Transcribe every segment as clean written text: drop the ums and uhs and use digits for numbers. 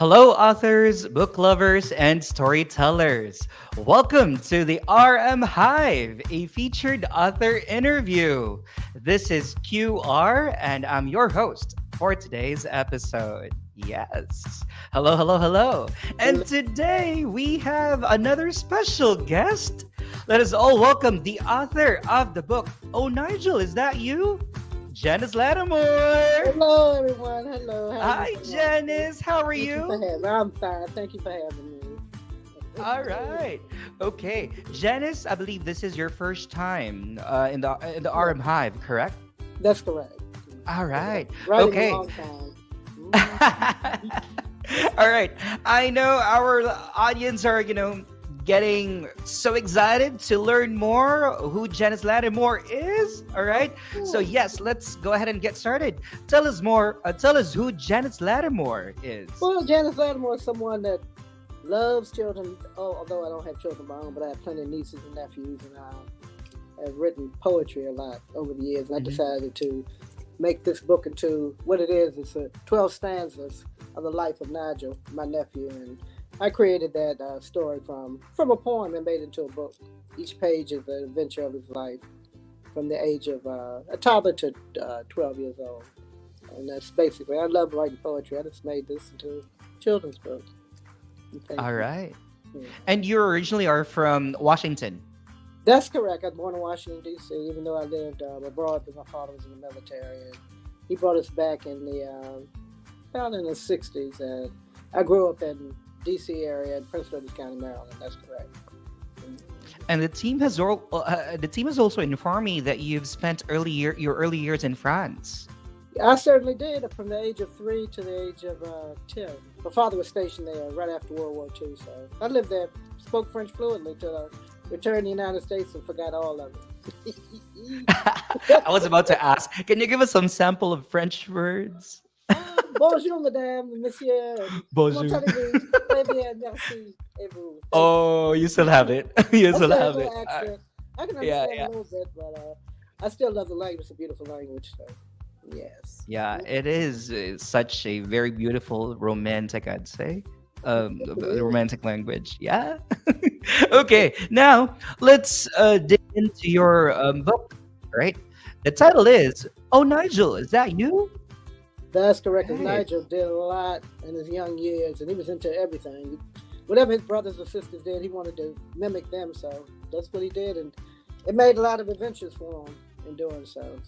Hello, authors, book lovers, and storytellers. Welcome to the RM Hive, a featured author interview. This is QR, and I'm your host for today's episode. Yes. Hello, hello, hello. And today we have another special guest. Let us all welcome the author of the book. Oh, Nigel, is that you? Janis Latimore. Hello, everyone. Hello. Hi, Janis. How are you? I'm fine. Thank you for having me. All right. Okay, Janice, I believe this is your first time in the RM Hive, correct? That's correct. All right. Right in Okay. a long time. All right. I know our audience are, getting so excited to learn more who Janis Latimore is. All right. So yes, let's go ahead and get started. Tell us more. Tell us who Janis Latimore is. Well, Janis Latimore is someone that loves children. Oh, although I don't have children of my own, but I have plenty of nieces and nephews, and I have written poetry a lot over the years. And I decided to make this book into what it is. It's 12 stanzas of the life of Nigel, my nephew, and I created that story from a poem and made it into a book. Each page is an adventure of his life from the age of a toddler to 12 years old. And that's basically, I love writing poetry. I just made this into a children's book. All right. Yeah. And you originally are from Washington. That's correct. I was born in Washington, D.C., even though I lived abroad because my father was in the military. And he brought us back in the 60s. And I grew up in D.C. area in Prince George's County, Maryland. That's correct. And the team has also informed me that you've spent your early years in France. I certainly did, from the age of 3 to the age of 10. My father was stationed there right after World War II, so I lived there, spoke French fluently till I returned to the United States and forgot all of it. I was about to ask, can you give us some sample of French words? Bonjour, madame, monsieur. Bonjour. Merci, et vous. Oh, you still have it. You still have it. I can understand a little bit, but I still love the language. It's a beautiful language, so yes. Yeah, it is such a very beautiful, romantic, I'd say. Romantic language. Yeah. Okay, now let's dig into your book, right? The title is, Oh, Nigel, is that you? That's correct. Right. Nigel did a lot in his young years, and he was into everything. Whatever his brothers and sisters did, he wanted to mimic them, so that's what he did, and it made a lot of adventures for him in doing so.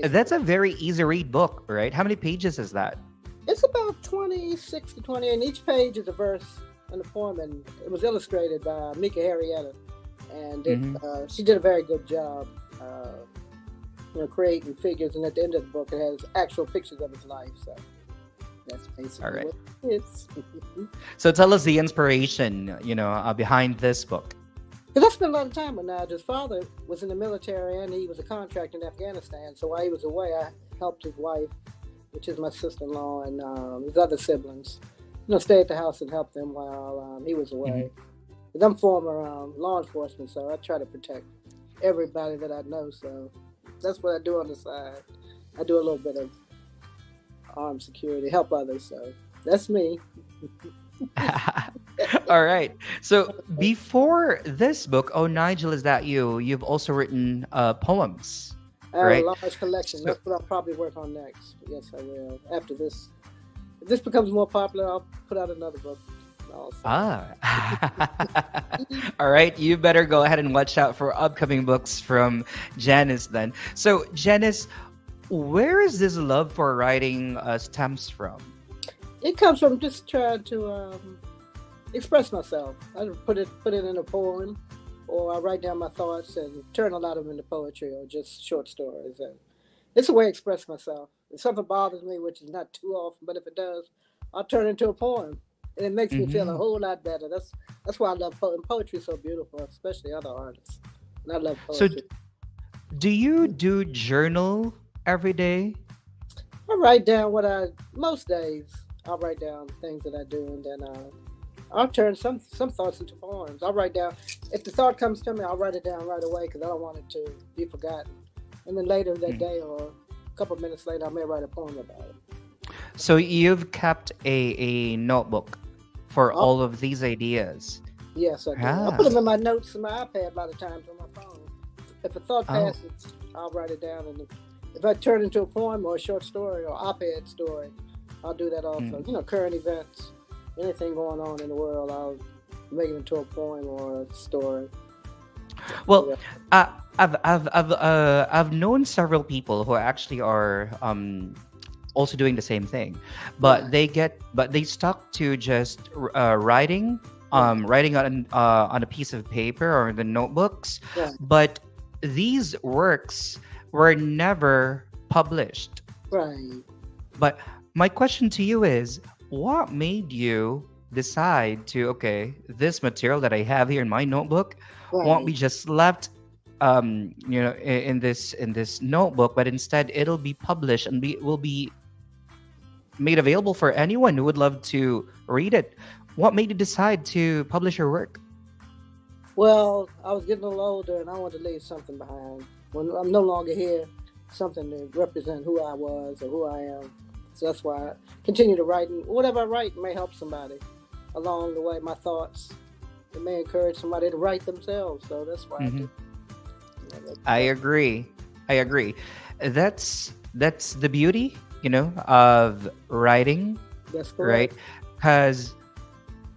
That's a very easy read book, right? How many pages is that? It's about 26 to 20, and each page is a verse and a poem, and it was illustrated by Mika Harrietta, and she did a very good job creating figures, and at the end of the book it has actual pictures of his life, so that's basically what it is. So tell us the inspiration, behind this book. Because I spent a lot of time with Nigel. His father was in the military, and he was a contractor in Afghanistan, so while he was away, I helped his wife, which is my sister-in-law, and his other siblings, stay at the house and help them while he was away. Because I'm former law enforcement, so I try to protect everybody that I know, so that's what I do on the side. I do a little bit of armed security, help others. So that's me. All right. So before this book, Oh, Nigel, is that you? You've also written poems, right? I have a large collection. That's what I'll probably work on next. Yes, I will. After this, if this becomes more popular, I'll put out another book. Also. All right, you better go ahead and watch out for upcoming books from Janis then. So Janis, where is this love for writing stems from? It comes from just trying to express myself. I put it in a poem, or I write down my thoughts and turn a lot of them into poetry or just short stories. And it's a way to express myself. If something bothers me, which is not too often, but if it does, I'll turn it into a poem. And it makes me feel a whole lot better. That's why I love poetry. Poetry is so beautiful, especially other artists. And I love poetry. So, do you do journal every day? I write down most days. I'll write down things that I do, and then I'll turn some thoughts into poems. I'll write down, if the thought comes to me, I'll write it down right away because I don't want it to be forgotten. And then later that day or a couple of minutes later, I may write a poem about it. So you've kept a notebook for Oh, all of these ideas. yes, I do. I put them Ah. in my notes in my iPad a lot of times on my phone. If a thought Oh. passes, I'll write it down, and if I turn it into a poem or a short story or op-ed story, I'll do that also. Mm. Current events, anything going on in the world, I'll make it into a poem or a story. Well, Yeah. uh, I've known several people who actually are also doing the same thing, but Right, they stuck to just writing, right, writing on a piece of paper or in the notebooks, right, but these works were never published. right, But my question to you is, what made you decide to, okay, this material that I have here in my notebook won't be right. just left in this notebook, but instead it'll be published and will be made available for anyone who would love to read it. What made you decide to publish your work? Well, I was getting a little older, and I wanted to leave something behind. When I'm no longer here, something to represent who I was or who I am. So that's why I continue to write. And whatever I write may help somebody along the way. My thoughts, it may encourage somebody to write themselves. So that's why I Hmm. do. I agree. I agree. That's the beauty, of writing, That's right? correct. Because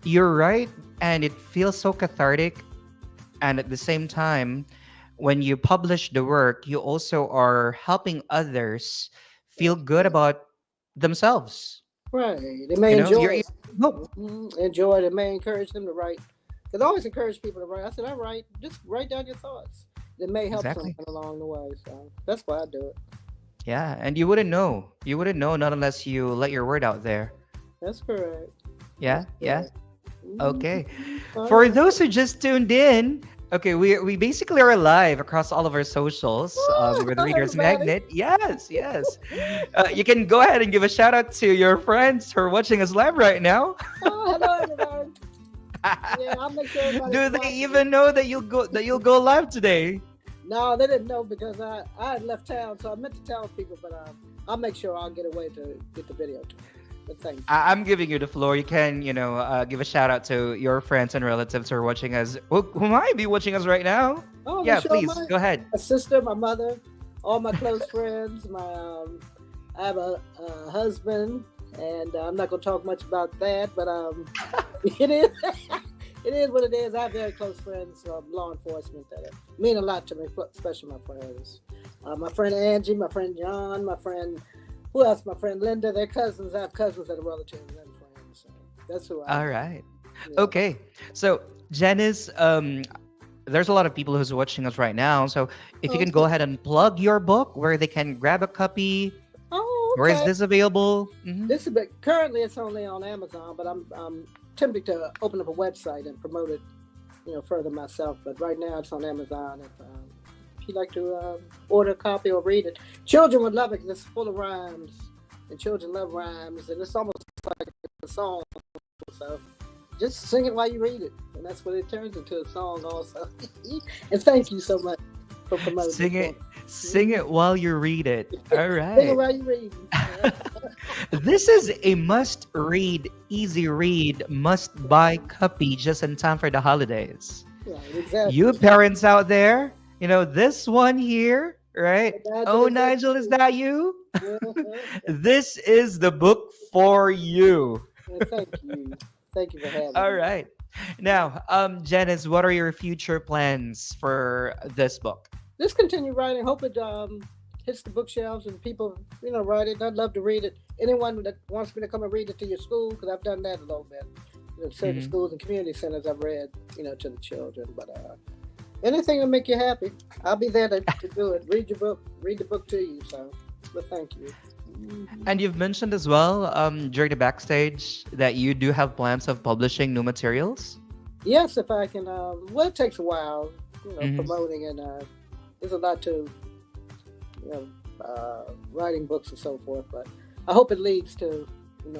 you're right, and it feels so cathartic. And at the same time, when you publish the work, you also are helping others feel That's good correct. about themselves. Right. They may You're enjoy it. hope. Enjoy it. It may encourage them to write. Because I always encourage people to write. I said, I write. Just write down your thoughts. It may help someone Exactly. along the way. So that's why I do it. Yeah, and you wouldn't know. You wouldn't know not unless you let your word out there. That's correct. Yeah, That's yeah. correct. Mhm. Okay. All For right. those who just tuned in, okay, we basically are live across all of our socials with Hi, Readers everybody. Magnet. Yes, yes. You can go ahead and give a shout out to your friends who are watching us live right now. Hello, everybody. Yeah, I'll make sure everybody's Do they watching it. even know that you'll go live today? No, they didn't know because I had left town, so I meant to tell people, but I'll make sure I'll get away to get the video to them. But thank you. I'm giving you the floor. You can, give a shout out to your friends and relatives who are watching us, who might be watching us right now. Oh, they Yeah, show please my go ahead. sister, my mother, all my close friends. I have a husband, and I'm not gonna talk much about that, but it is it is what it is. I have very close friends from law enforcement that mean a lot to me, especially my friends. My friend Angie, my friend John, my friend who else? My friend Linda. They're cousins. I have cousins that are relatives and friends. So that's who I All am. right. Yeah. Okay. So, Janice, there's a lot of people who's watching us right now. So, if you can go Okay. ahead and plug your book where they can grab a copy, Oh, where is okay. this available? This is currently it's only on Amazon, but I'm tempting to open up a website and promote it, further myself. But right now it's on Amazon. If you'd like to order a copy or read it, children would love it because it's full of rhymes, and children love rhymes, and it's almost like a song. So just sing it while you read it, and that's what it turns into a song also. And thank you so much for promoting Sing it. it, sing it while you read it. All Sing it right. while you read. This is a must read, easy read, must buy copy just in time for the holidays. Right, You exactly. parents out there, this one here, right? Nigel, Oh, is that Nigel, is you? that you? Yeah. This is the book for you. And thank you. Thank you for having All me. right. Now, Janice, what are your future plans for this book? Just continue writing. Hope it hits the bookshelves and people, write it. I'd love to read it. Anyone that wants me to come and read it to your school, because I've done that a little bit. Certain Hmm. schools and community centers I've read, to the children. But anything to make you happy, I'll be there to do it. Read your book, read the book to you. So, but thank you. Mhm. And you've mentioned as well during the backstage that you do have plans of publishing new materials. Yes, if I can. Well, it takes a while, Hmm. promoting and there's a lot to writing books and so forth. But I hope it leads to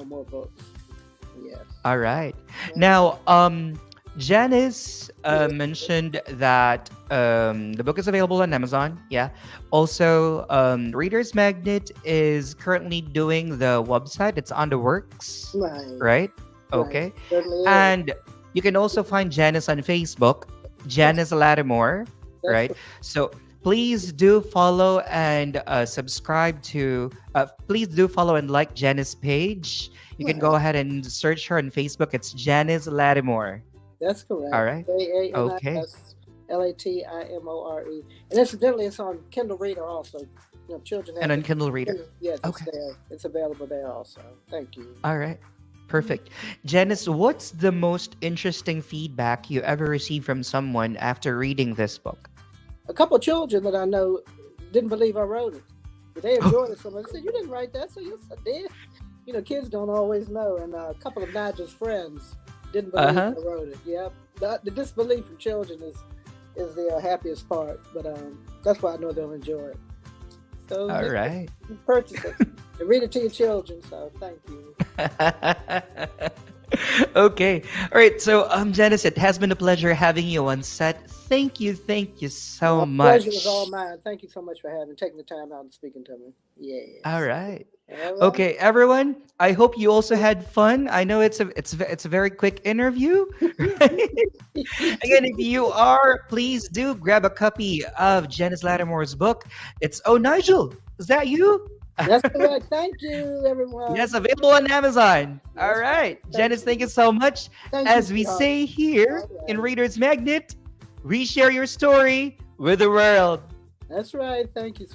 more books. Yes. All right. Yeah. Now, Janice Yeah. mentioned that the book is available on Amazon. Yeah. Also, Reader's Magnet is currently doing the website. It's on the works, Right. right? Right. Okay. Certainly is. And you can also find Janice on Facebook, That's Janis Latimore, that's right? So please do follow and subscribe to, please do follow and like Janice' page. You can go right. ahead and search her on Facebook. It's Janis Latimore. That's All correct. right. Okay. JANISLATIMORE. And incidentally, it's on Kindle Reader also. Children And have on it. Kindle Reader. Yes, it's Okay. there. It's available there also. Thank you. All right. Perfect. Janice, what's the most interesting feedback you ever received from someone after reading this book? A couple of children that I know didn't believe I wrote it, but they enjoyed it so much. They said, "You didn't write that," so yes, I did. Kids don't always know. And a couple of Nigel's friends didn't believe Uh-huh. I wrote it. Yep, the disbelief from children is the happiest part. But that's why I know they'll enjoy it. So All just right. purchase it and read it to your children. So thank you. Okay. All right. So, Janice, it has been a pleasure having you on set. Thank you so Well, pleasure was all much. mine. Thank you so much for taking the time out and speaking to me. All Yes. right. All right. Okay, everyone. I hope you also had fun. I know it's a very quick interview. Right? Again, if you are, please do grab a copy of Janice Lattimore's book. It's Oh Nigel, is that you? That's correct. Thank you, everyone. Yes, available on Amazon. All That's right, right. Janice, thank you so much. Thank you, As we sweetheart. say here All in right. Reader's Magnet, reshare your story with the world. That's right. Thank you.